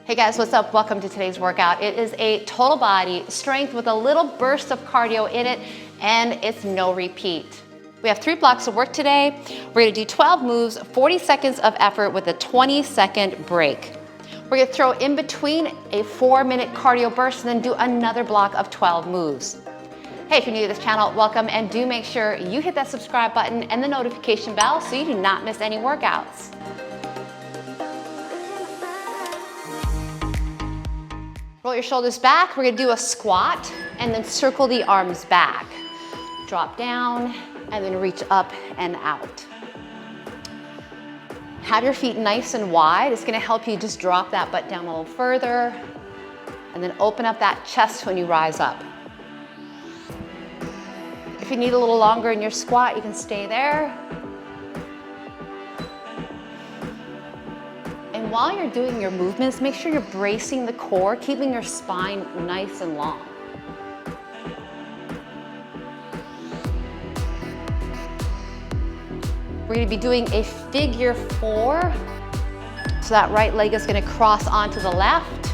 Hey guys, what's up? Welcome to today's workout. It is a total body strength with a little burst of cardio in it, and it's no repeat. We have 3 blocks of work today. We're gonna do 12 moves, 40 seconds of effort with a 20-second break. We're gonna throw in between a 4-minute cardio burst and then do another block of 12 moves. Hey, if you're new to this channel, welcome, and do make sure you hit that subscribe button and the notification bell so you do not miss any workouts. Roll your shoulders back. We're gonna do a squat and then circle the arms back. Drop down and then reach up and out. Have your feet nice and wide. It's gonna help you just drop that butt down a little further and then open up that chest when you rise up. If you need a little longer in your squat, you can stay there. And while you're doing your movements, make sure you're bracing the core, keeping your spine nice and long. We're gonna be doing a figure 4. So that right leg is gonna cross onto the left.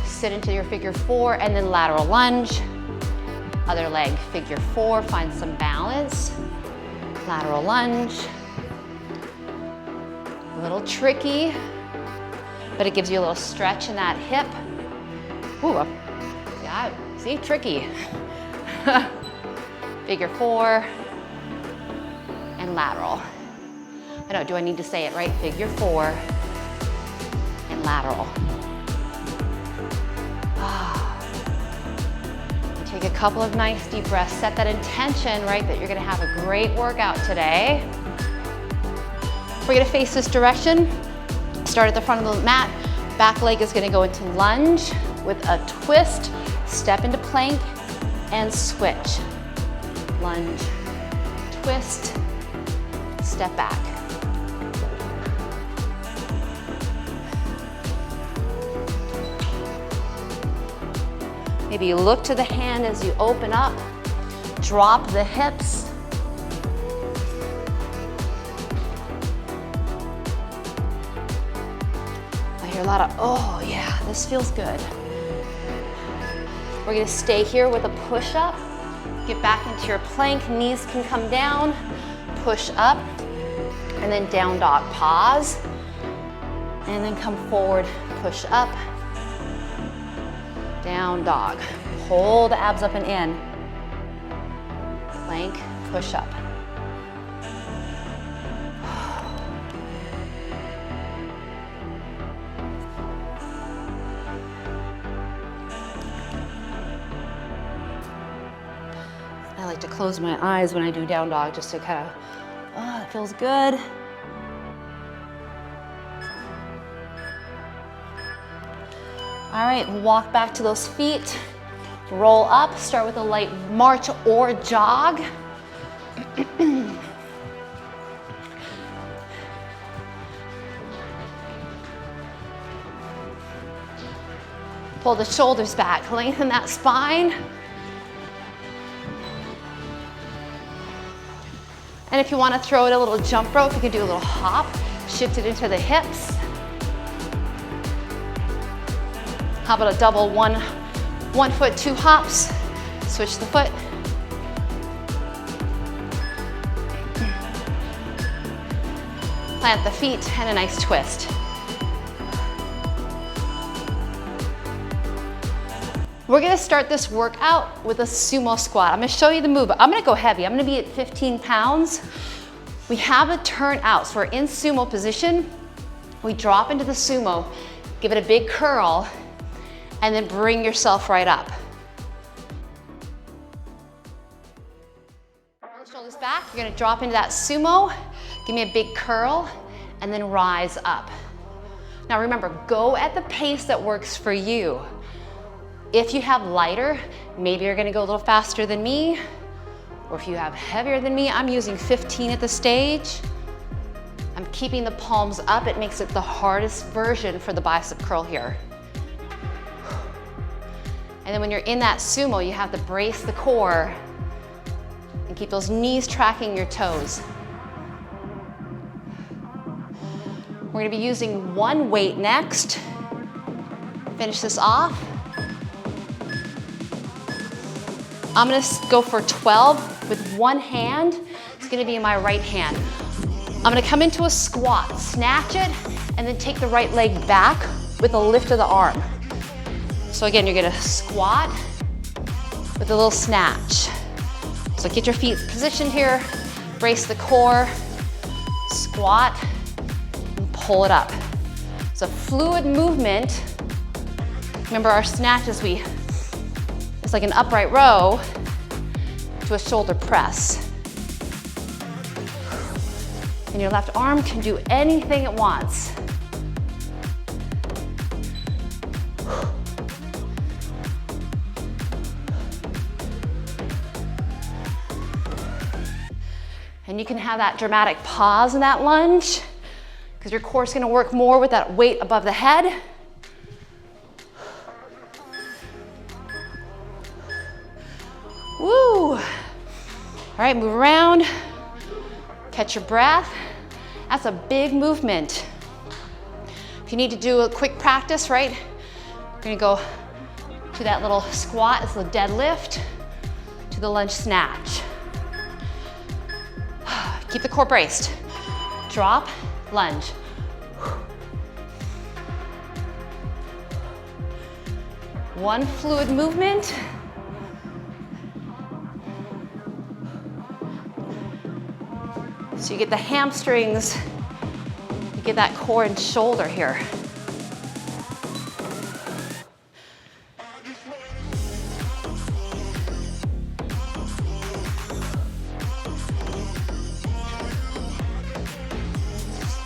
Sit into your figure 4 and then lateral lunge. Other leg, figure 4, find some balance. Lateral lunge. A little tricky, but it gives you a little stretch in that hip. Ooh, yeah, see, tricky. Figure 4 and lateral. I know, do I need to say it right? Figure 4 and lateral. Take a couple of nice deep breaths. Set that intention, right, that you're gonna have a great workout today. We're gonna face this direction. Start at the front of the mat. Back leg is gonna go into lunge with a twist, step into plank, and switch. Lunge, twist, step back. Maybe you look to the hand as you open up, drop the hips. I hear a lot of, oh yeah, this feels good. We're gonna stay here with a push-up. Get back into your plank, knees can come down, push up, and then down dog, pause, and then come forward, push up, down dog. Pull the abs up and in. Plank, push up. I like to close my eyes when I do down dog just to kind of, oh, it feels good. All right, walk back to those feet. Roll up, start with a light march or jog. Pull the shoulders back, lengthen that spine. And if you want to throw it a little jump rope, you can do a little hop, shift it into the hips. How about a double one foot, 2 hops? Switch the foot. Plant the feet and a nice twist. We're gonna start this workout with a sumo squat. I'm gonna show you the move. I'm gonna go heavy. I'm gonna be at 15 pounds. We have a turn out, so we're in sumo position. We drop into the sumo, give it a big curl, and then bring yourself right up. Shoulders back, you're gonna drop into that sumo, give me a big curl, and then rise up. Now remember, go at the pace that works for you. If you have lighter, maybe you're gonna go a little faster than me, or if you have heavier than me, I'm using 15 at the stage. I'm keeping the palms up. It makes it the hardest version for the bicep curl here. And then when you're in that sumo, you have to brace the core and keep those knees tracking your toes. We're gonna be using one weight next. Finish this off. I'm gonna go for 12 with one hand. It's gonna be in my right hand. I'm gonna come into a squat, snatch it, and then take the right leg back with a lift of the arm. So again, you're gonna squat with a little snatch. So get your feet positioned here, brace the core, squat, and pull it up. It's a fluid movement. Remember our snatches, it's like an upright row to a shoulder press. And your left arm can do anything it wants. And you can have that dramatic pause in that lunge because your core is going to work more with that weight above the head. Woo! All right, move around. Catch your breath. That's a big movement. If you need to do a quick practice, right? We're gonna go to that little squat, it's a deadlift, to the lunge snatch. Keep the core braced. Drop, lunge. One fluid movement. So you get the hamstrings, you get that core and shoulder here.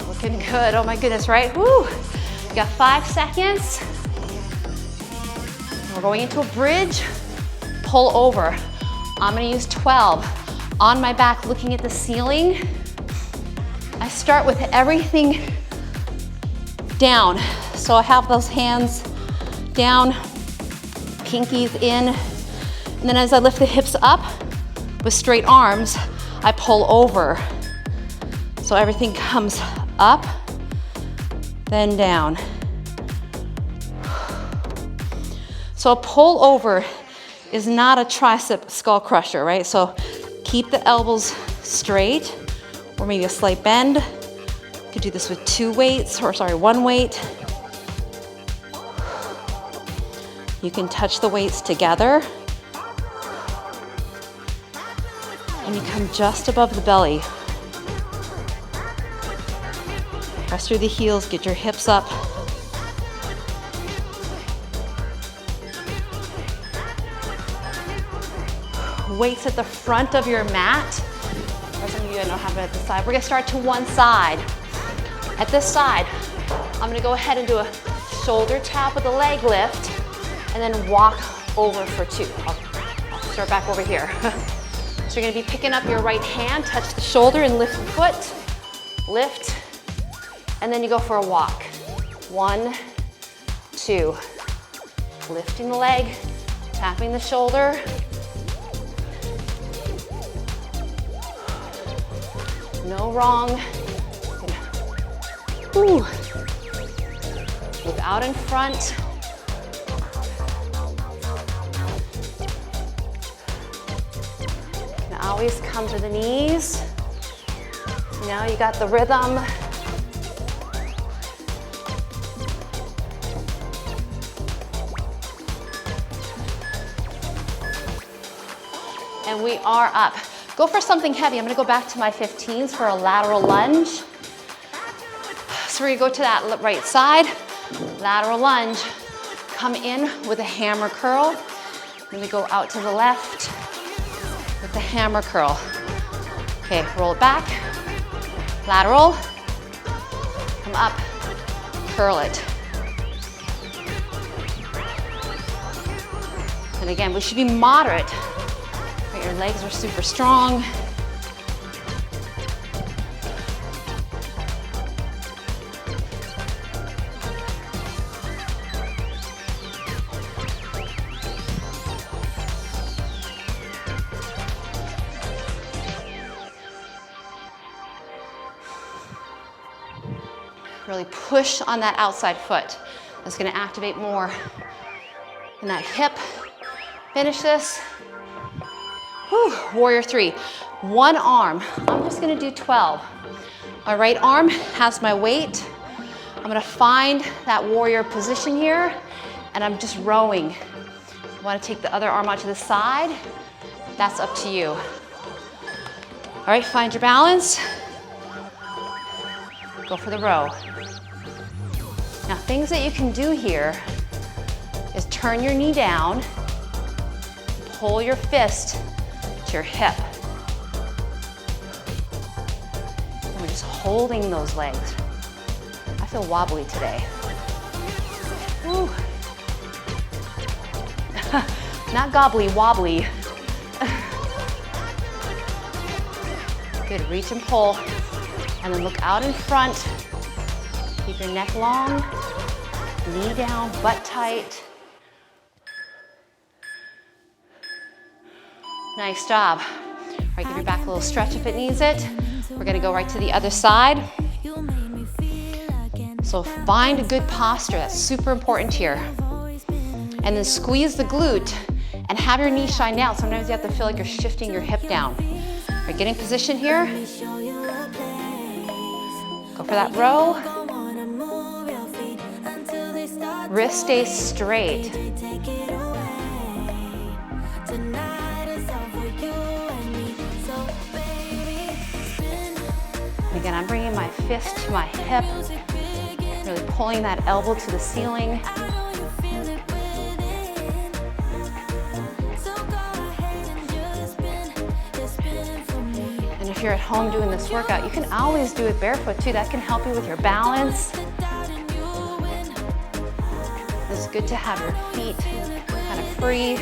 Looking good, oh my goodness, right? Woo! You got 5 seconds. We're going into a bridge, pull over. I'm gonna use 12. On my back, looking at the ceiling. I start with everything down. So I have those hands down, pinkies in, and then as I lift the hips up with straight arms, I pull over. So everything comes up, then down. So a pull over is not a tricep skull crusher, right? So keep the elbows straight, or maybe a slight bend. You could do this with 2 weights, or sorry, 1 weight. You can touch the weights together. And you come just above the belly. Press through the heels, get your hips up. Weights at the front of your mat. For some of you, I know have it at the side. We're gonna start to one side. At this side, I'm gonna go ahead and do a shoulder tap with a leg lift, and then walk over for 2. I'll start back over here. So you're gonna be picking up your right hand, touch the shoulder and lift the foot, lift, and then you go for a walk. 1, 2. Lifting the leg, tapping the shoulder. No wrong. Ooh. Move out in front. Can always come to the knees. Now you got the rhythm. And we are up. Go for something heavy. I'm gonna go back to my 15s for a lateral lunge. So we're gonna go to that right side, lateral lunge. Come in with a hammer curl. Then we go out to the left with the hammer curl. Okay, roll it back, lateral, come up, curl it. And again, we should be moderate. Your legs are super strong. Really push on that outside foot. It's gonna activate more in that hip. Finish this. Whew. Warrior 3. One arm. I'm just gonna do 12. My right arm has my weight. I'm gonna find that warrior position here, and I'm just rowing. I wanna take the other arm out to the side. That's up to you. All right, find your balance. Go for the row. Now, things that you can do here is turn your knee down, pull your fist to your hip. And we're just holding those legs. I feel wobbly today. Woo. Not gobbly, wobbly. Good, reach and pull. And then look out in front. Keep your neck long, knee down, butt tight. Nice job. All right, give your back a little stretch if it needs it. We're gonna go right to the other side. So find a good posture, that's super important here. And then squeeze the glute and have your knee shine down. Sometimes you have to feel like you're shifting your hip down. All right, get in position here. Go for that row. Wrist stays straight. Again, I'm bringing my fist to my hip, really pulling that elbow to the ceiling. And if you're at home doing this workout, you can always do it barefoot too. That can help you with your balance. It's good to have your feet kind of free.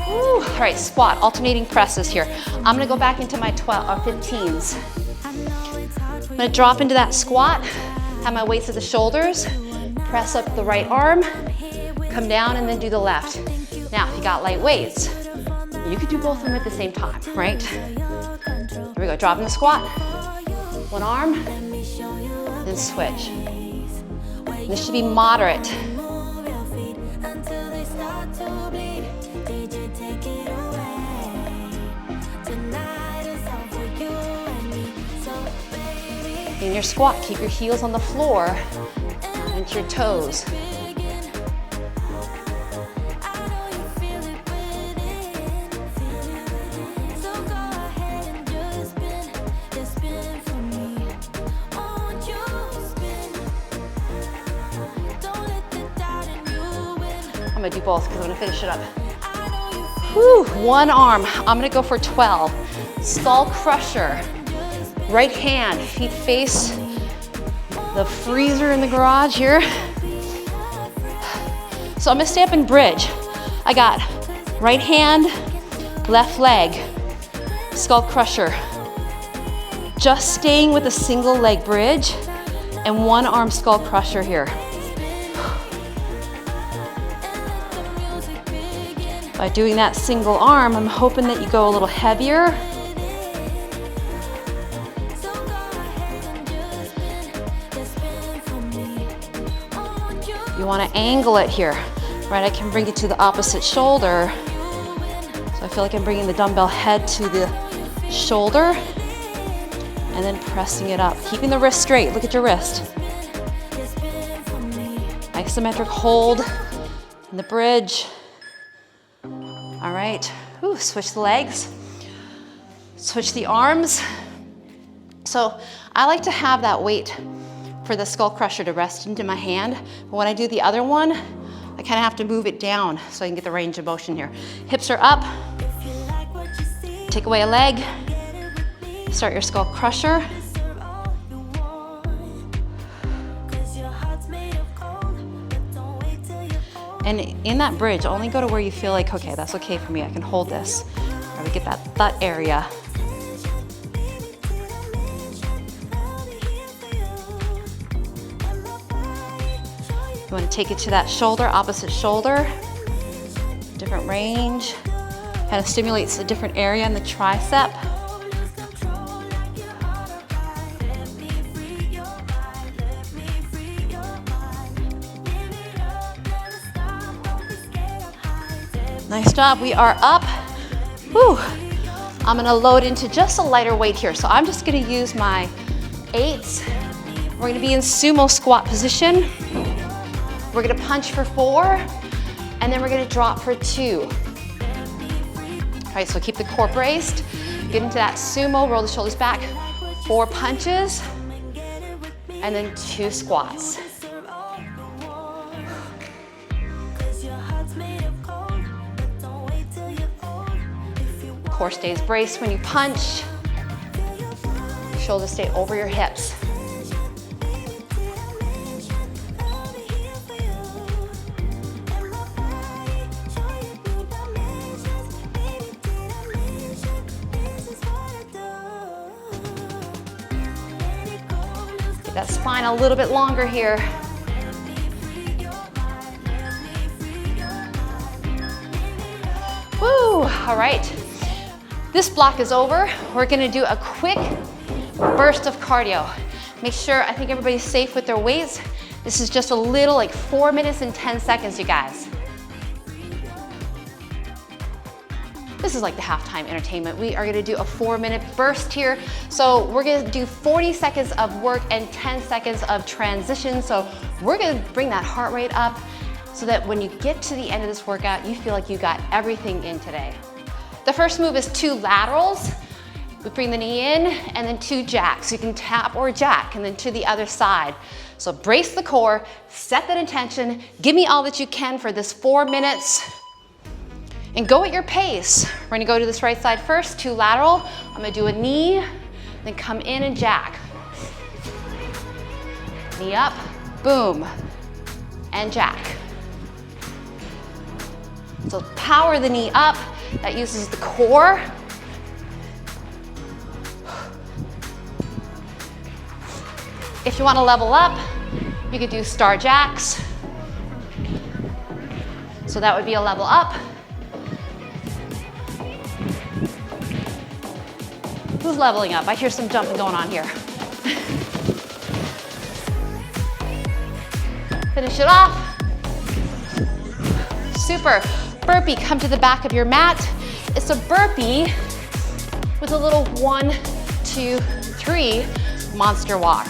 Woo. All right, squat, alternating presses here. I'm gonna go back into my 15s. I'm gonna drop into that squat, have my weights at the shoulders, press up the right arm, come down and then do the left. Now, if you got light weights, you could do both of them at the same time, right? Here we go, drop in the squat, one arm, then switch. This should be moderate. In your squat, keep your heels on the floor and your toes. I'm gonna do both because I'm gonna finish it up. Whew, one arm. I'm gonna go for 12. Skull crusher. Right hand, feet face the freezer in the garage here. So I'm gonna stay up in bridge. I got right hand, left leg, skull crusher. Just staying with a single leg bridge and one arm skull crusher here. By doing that single arm, I'm hoping that you go a little heavier. You want to angle it here, right? I can bring it to the opposite shoulder. So I feel like I'm bringing the dumbbell head to the shoulder and then pressing it up. Keeping the wrist straight, look at your wrist. Isometric hold in the bridge. All right, ooh, switch the legs, switch the arms. So I like to have that weight for the skull crusher to rest into my hand. But when I do the other one, I kind of have to move it down so I can get the range of motion here. Hips are up. Take away a leg. Start your skull crusher. And in that bridge, only go to where you feel like, okay, that's okay for me, I can hold this. Or we get that butt area. You want to take it to that shoulder, opposite shoulder. Different range. Kind of stimulates a different area in the tricep. Nice job, we are up. Whew. I'm gonna load into just a lighter weight here. So I'm just gonna use my 8s. We're gonna be in sumo squat position. We're gonna punch for 4, and then we're gonna drop for 2. All right, so keep the core braced. Get into that sumo, roll the shoulders back. 4 punches, and then 2 squats. Core stays braced when you punch. Shoulders stay over your hips. Get that spine a little bit longer here. Woo, all right. This block is over. We're gonna do a quick burst of cardio. Make sure, I think everybody's safe with their weights. This is just a little, like 4 minutes and 10 seconds, you guys. This is like the halftime entertainment. We are gonna do a 4-minute burst here. So we're gonna do 40 seconds of work and 10 seconds of transition. So we're gonna bring that heart rate up so that when you get to the end of this workout, you feel like you got everything in today. The first move is 2 laterals. We bring the knee in and then 2 jacks. You can tap or jack and then to the other side. So brace the core, set that intention, give me all that you can for this 4 minutes and go at your pace. We're gonna go to this right side first, 2 lateral. I'm gonna do a knee, then come in and jack. Knee up, boom, and jack. So power the knee up. That uses the core. If you want to level up, you could do star jacks. So that would be a level up. Who's leveling up? I hear some jumping going on here. Finish it off. Super. Burpee, come to the back of your mat. It's a burpee with a little 1, 2, 3 monster walk.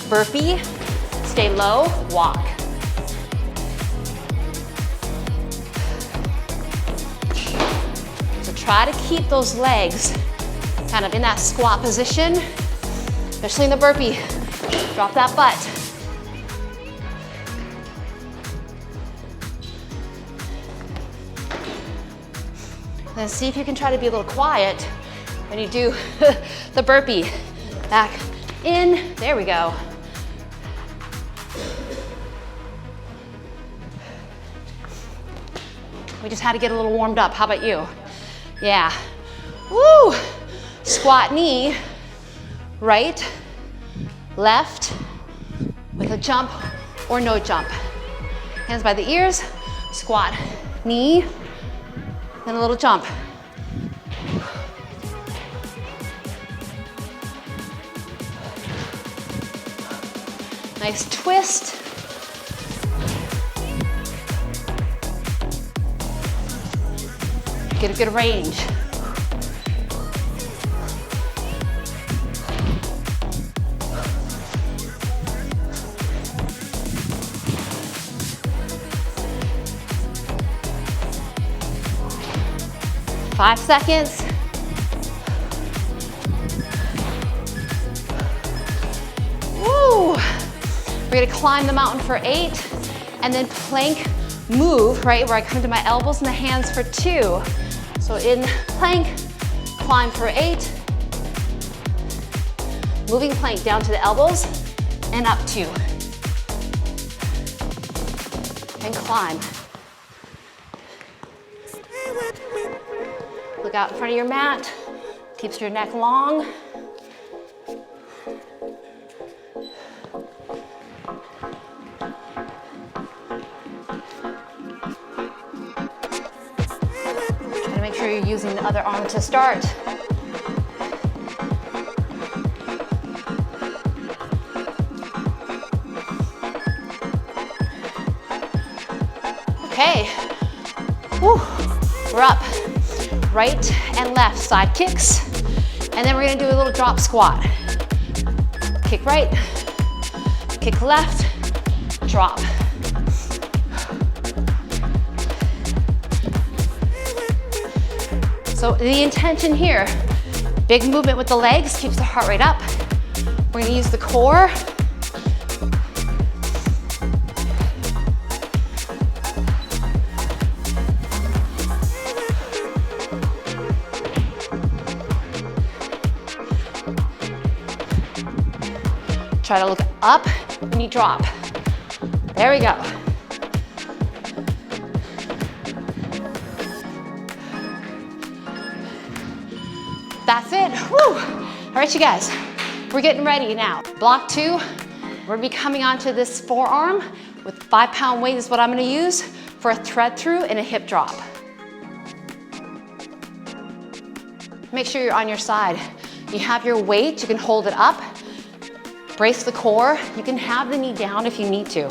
Burpee, stay low, walk. So try to keep those legs kind of in that squat position, especially in the burpee. Drop that butt. Then see if you can try to be a little quiet when you do the burpee. Back in, there we go. We just had to get a little warmed up. How about you? Yeah. Woo! Squat knee, right, left, with a jump or no jump. Hands by the ears, squat knee, then a little jump. Nice twist. Get a good range. Five seconds. Woo! We're gonna climb the mountain for 8 and then plank move, right, where I come to my elbows and the hands for 2. So in plank, climb for 8. Moving plank down to the elbows and up 2. And climb. Look out in front of your mat. Keeps your neck long. Try to make sure you're using the other arm to start. Okay. right and left side kicks. And then we're gonna do a little drop squat. Kick right, kick left, drop. So the intention here, big movement with the legs, keeps the heart rate up. We're gonna use the core. Try to look up when you drop. There we go. That's it. Woo! All right, you guys, we're getting ready now. Block 2, we're gonna be coming onto this forearm with 5-pound weight is what I'm gonna use for a thread through and a hip drop. Make sure you're on your side. You have your weight, you can hold it up. Brace the core. You can have the knee down if you need to.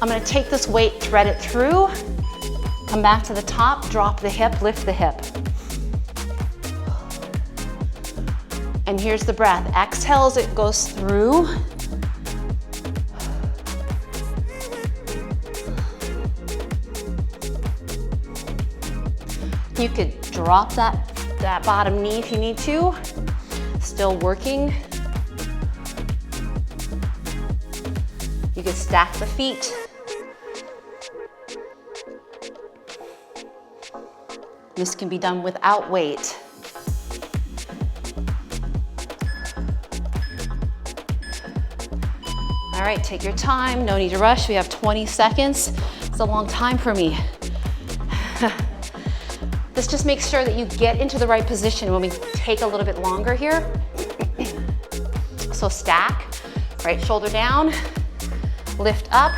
I'm gonna take this weight, thread it through, come back to the top, drop the hip, lift the hip. And here's the breath. Exhale as it goes through. You could drop that bottom knee if you need to. Still working. You can stack the feet. This can be done without weight. All right, take your time, no need to rush. We have 20 seconds. It's a long time for me. This just makes sure that you get into the right position when we take a little bit longer here. So stack, right shoulder down, lift up,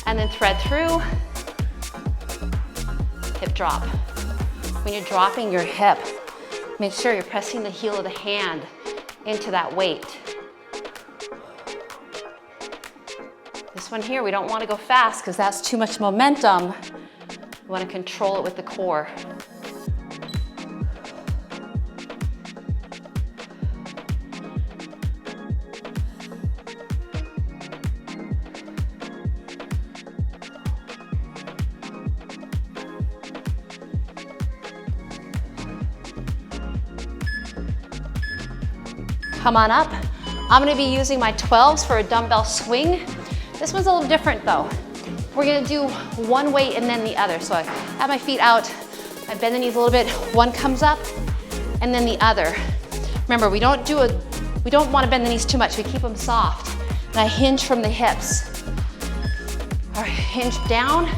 and then thread through, hip drop. When you're dropping your hip, make sure you're pressing the heel of the hand into that weight. This one here, we don't want to go fast because that's too much momentum. We want to control it with the core. Come on up. I'm going to be using my 12s for a dumbbell swing. This one's a little different though. We're gonna do one weight and then the other. So I have my feet out, I bend the knees a little bit, one comes up, and then the other. Remember, we don't wanna bend the knees too much, we keep them soft. And I hinge from the hips. All right, hinge down,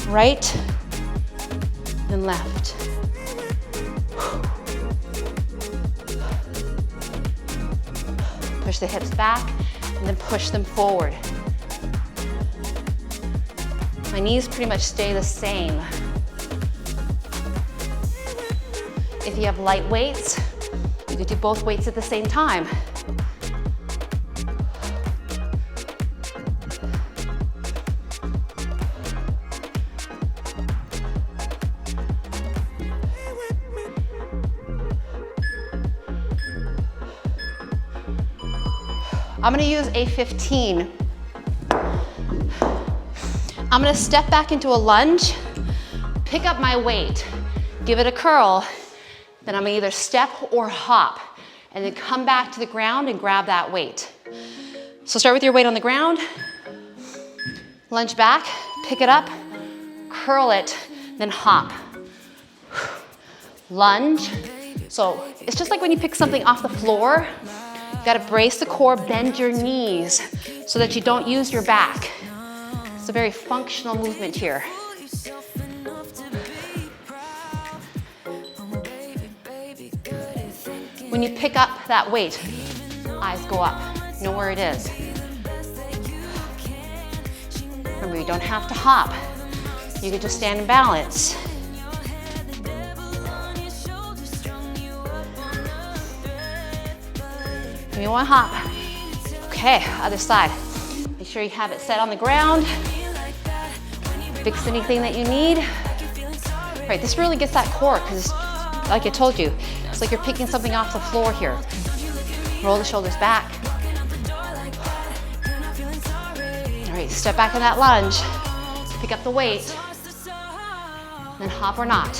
right, and left. Push the hips back, and then push them forward. My knees pretty much stay the same. If you have light weights, you could do both weights at the same time. I'm gonna use a 15. I'm gonna step back into a lunge, pick up my weight, give it a curl, then I'm gonna either step or hop, and then come back to the ground and grab that weight. So start with your weight on the ground, lunge back, pick it up, curl it, then hop. Lunge. So it's just like when you pick something off the floor, you gotta brace the core, bend your knees so that you don't use your back. It's a very functional movement here. When you pick up that weight, eyes go up, know where it is. Remember, you don't have to hop. You can just stand in balance. You want to hop. Okay, other side. Make sure sure you have it set on the ground. Fix anything that you need. All right, this really gets that core because, like I told you, it's like you're picking something off the floor here. Roll the shoulders back. All right, step back in that lunge. Pick up the weight. Then hop or not.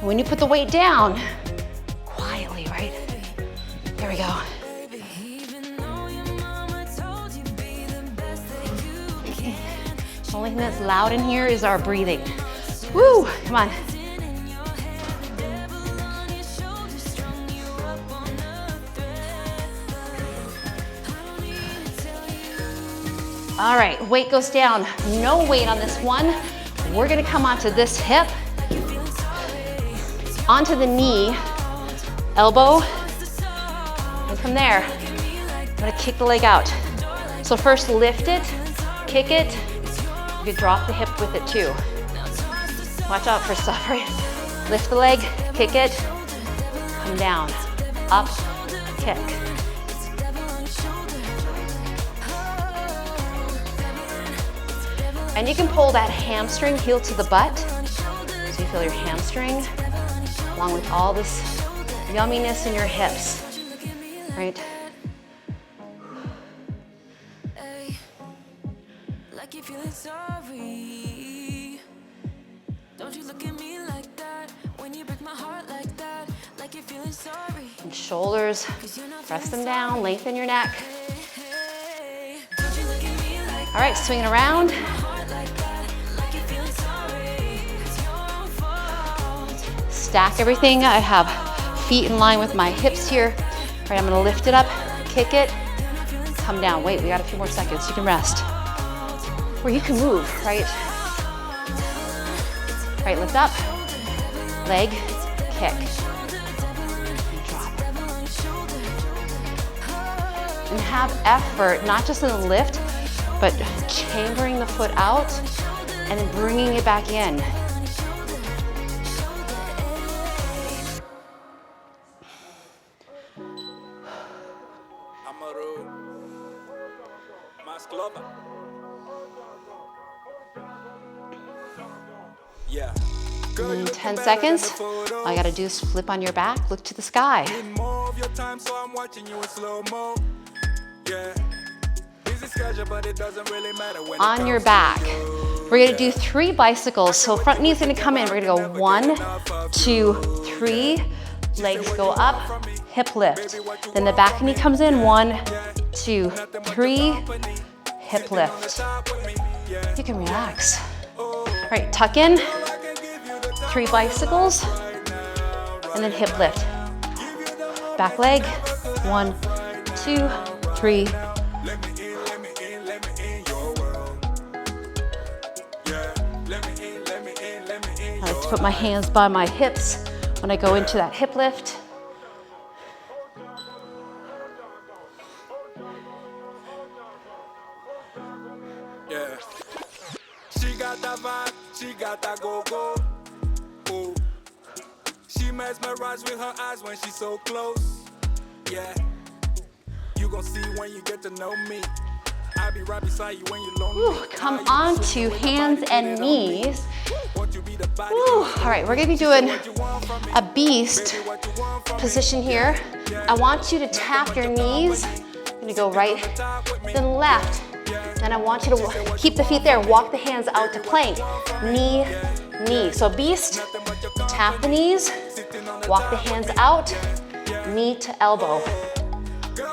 When you put the weight down, quietly, right? There we go. Okay. The only thing that's loud in here is our breathing. Woo, come on. All right, weight goes down. No weight on this one. We're gonna come onto this hip, onto the knee, elbow, and from there, I'm gonna kick the leg out. So first lift it, kick it. You could drop the hip with it too. Watch out for stuff, right? Lift the leg, kick it, come down, up, kick. And you can pull that hamstring heel to the butt. So you feel your hamstring, along with all this yumminess in your hips, right? Like you're feeling sorry. Don't you look at me like that when you break my heart like that. Like you're feeling sorry. And shoulders, press them down, lengthen your neck. All right, swing it around. Stack everything. I have feet in line with my hips here. All right, I'm gonna lift it up, kick it, come down. Wait, we got a few more seconds. You can rest. Or you can move, right? All right, lift up, leg, kick, and drop. And have effort, not just in the lift, but chambering the foot out and then bringing it back in. Yeah. In 10 seconds, all you gotta do is flip on your back, look to the sky. On your back, we're gonna do 3 bicycles. So front knee's gonna come in. We're gonna go 1, 2, 3. Legs go up, hip lift. Then the back knee comes in, 1, 2, 3, hip lift. You can relax. All right, tuck in, 3 bicycles, and then hip lift. Back leg, 1, 2, 3. I like to put my hands by my hips when I go into that hip lift. Yeah. She got that vibe, she got that go-go. Ooh. She mesmerized with her eyes when she's so close. Yeah. You gon' see when you get to know me. I'll be right beside you when you're lonely. Come on to hands and knees. Ooh. All right, we're gonna be doing a beast position here. I want you to tap your knees. You're gonna go right, then left. Then I want you to keep the feet there, walk the hands out to plank. Knee, knee. So beast, tap the knees, walk the hands out, knee to elbow.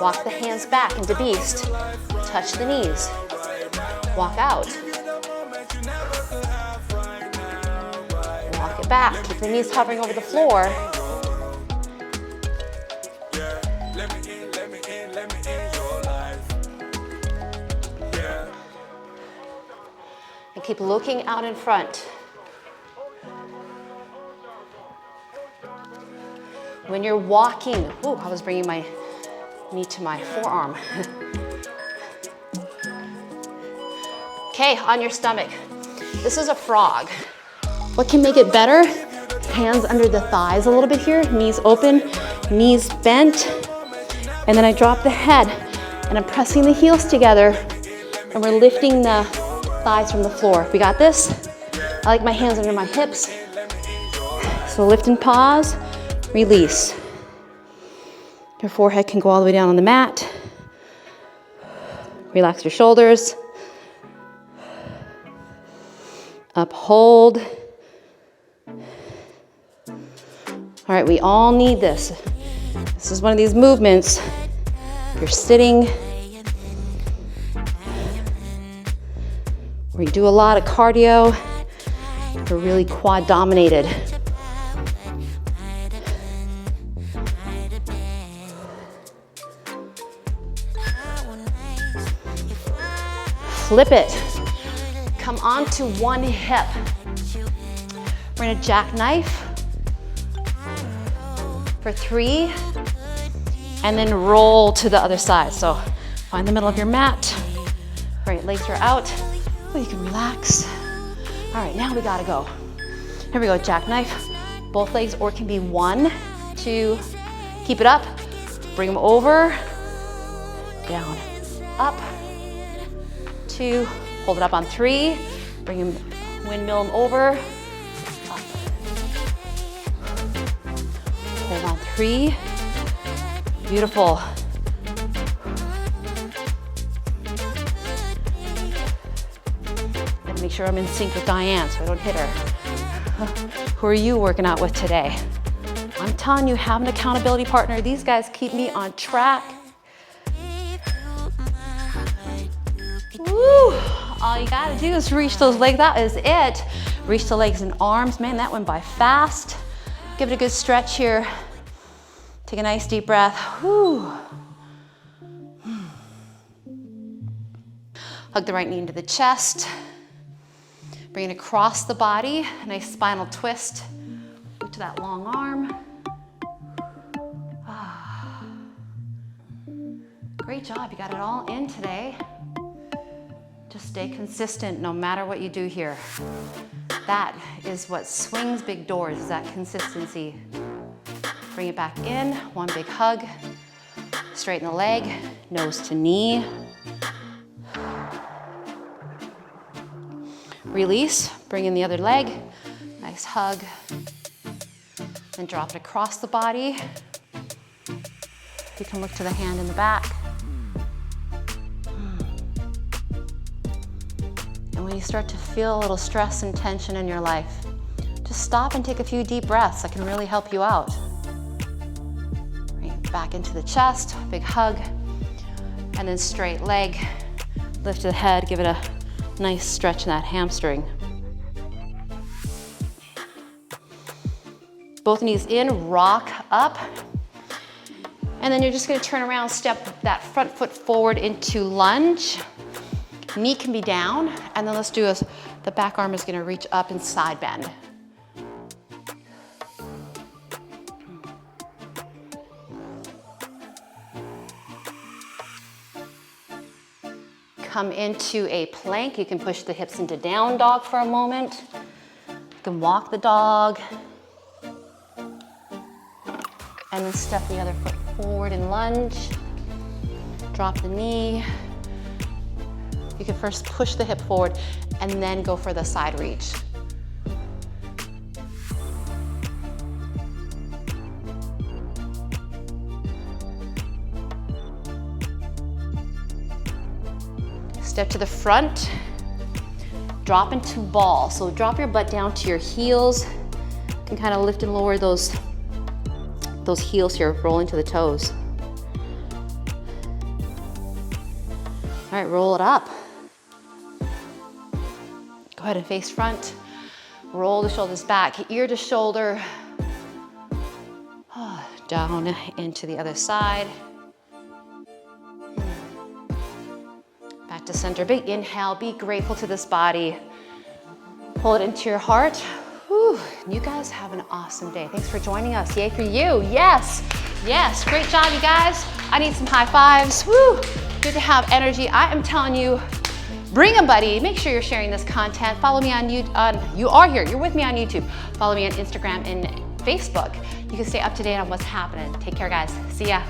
Walk the hands back into beast. Touch the knees. Walk out. Walk it back. Keep the knees hovering over the floor. And keep looking out in front. When you're walking, ooh, I was bringing my knee to my forearm. Okay, on your stomach. This is a frog. What can make it better? Hands under the thighs a little bit here, knees open, knees bent, and then I drop the head and I'm pressing the heels together and we're lifting the thighs from the floor. We got this? I like my hands under my hips. So lift and pause, release. Your forehead can go all the way down on the mat. Relax your shoulders. Uphold. All right, we all need this. This is one of these movements. You're sitting, where you do a lot of cardio, you're really quad dominated. Flip it. Come onto one hip. We're gonna jackknife for 3, and then roll to the other side. So find the middle of your mat. Right, legs are out. Oh, you can relax. All right, now we gotta go. Here we go, jackknife. Both legs, or it can be 1, 2, keep it up. Bring them over, down, up, 2, hold it up on 3, bring them, windmill them over, up. Hold on 3, beautiful. And make sure I'm in sync with Diane so I don't hit her. Who are you working out with today? I'm telling you, have an accountability partner. These guys keep me on track. Woo! All you gotta do is reach those legs. That is it. Reach the legs and arms. Man, that went by fast. Give it a good stretch here. Take a nice deep breath. Whew. Hug the right knee into the chest. Bring it across the body. A nice spinal twist. Move to that long arm. Great job. You got it all in today. Just stay consistent no matter what you do here. That is what swings big doors, is that consistency. Bring it back in, one big hug. Straighten the leg, nose to knee. Release, bring in the other leg. Nice hug. And drop it across the body. You can look to the hand in the back. And when you start to feel a little stress and tension in your life, just stop and take a few deep breaths. That can really help you out. Right, back into the chest, big hug, and then straight leg. Lift the head, give it a nice stretch in that hamstring. Both knees in, rock up. And then you're just gonna turn around, step that front foot forward into lunge. Knee can be down, and then let's do the back arm is gonna reach up and side bend. Come into a plank. You can push the hips into down dog for a moment. You can walk the dog. And then step the other foot forward and lunge. Drop the knee. You can first push the hip forward and then go for the side reach. Step to the front, drop into ball. So drop your butt down to your heels. You can kind of lift and lower those heels here, roll into the toes. All right, roll it up. Go ahead and face front. Roll the shoulders back, ear to shoulder. Down into the other side. Back to center, big inhale. Be grateful to this body. Pull it into your heart. Whew. You guys have an awesome day. Thanks for joining us. Yay for you. Yes, yes, great job, you guys. I need some high fives. Woo. Good to have energy. I am telling you, Bring a buddy. Make sure you're sharing this content. Follow me on YouTube. You are here. You're with me on YouTube. Follow me on Instagram and Facebook. You can stay up to date on what's happening. Take care, guys. See ya.